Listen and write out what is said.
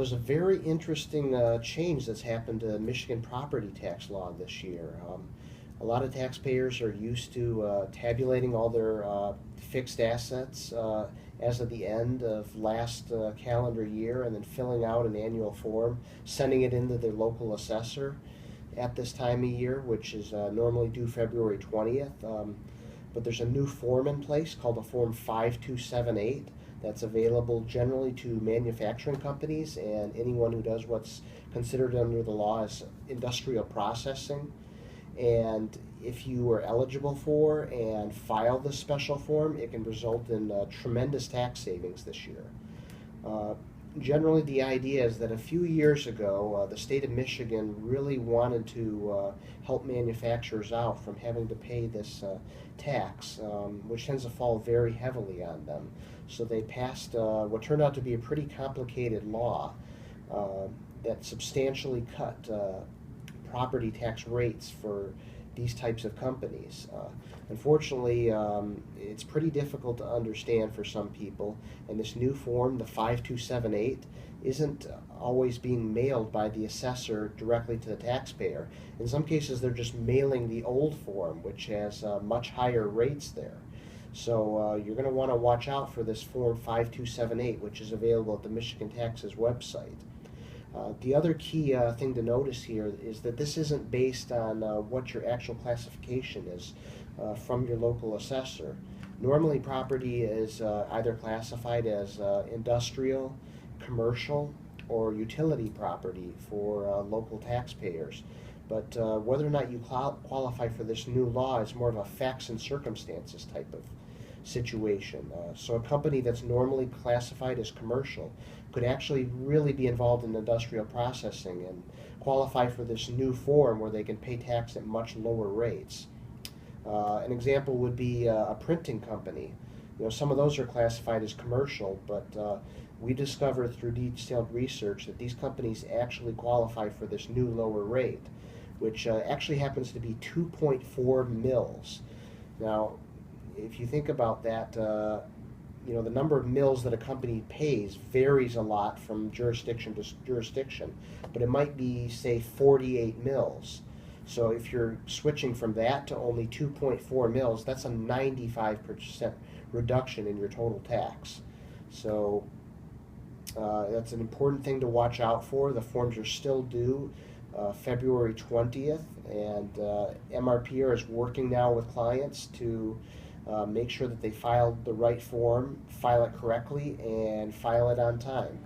there's a very interesting change that's happened to Michigan property tax law this year. A lot of taxpayers are used to tabulating all their fixed assets as of the end of last calendar year and then filling out an annual form, sending it into their local assessor at this time of year, which is normally due February 20th. But there's a new form in place called a Form 5278 that's available generally to manufacturing companies and anyone who does what's considered under the law as industrial processing. And if you are eligible for and file this special form, it can result in tremendous tax savings this year. Generally, the idea is that a few years ago, the state of Michigan really wanted to help manufacturers out from having to pay this tax, which tends to fall very heavily on them. So they passed what turned out to be a pretty complicated law that substantially cut property tax rates for these types of companies. Unfortunately, it's pretty difficult to understand for some people, and this new form, the 5278, isn't always being mailed by the assessor directly to the taxpayer. In some cases, they're just mailing the old form, which has much higher rates there. So you're going to want to watch out for this Form 5278, which is available at the Michigan Taxes website. The other key thing to notice here is that this isn't based on what your actual classification is from your local assessor. Normally, property is either classified as industrial, commercial, or utility property for local taxpayers. But whether or not you qualify for this new law is more of a facts and circumstances type of situation. So a company that's normally classified as commercial could actually really be involved in industrial processing and qualify for this new form where they can pay tax at much lower rates. An example would be a printing company. You know, some of those are classified as commercial, but we discovered through detailed research that these companies actually qualify for this new lower rate, which actually happens to be 2.4 mils. Now, if you think about that, you know, the number of mils that a company pays varies a lot from jurisdiction to jurisdiction, but it might be, say, 48 mils. So if you're switching from that to only 2.4 mils, that's a 95% reduction in your total tax. So that's an important thing to watch out for. The forms are still due February 20th, and MRPR is working now with clients to make sure that they file the right form, file it correctly, and file it on time.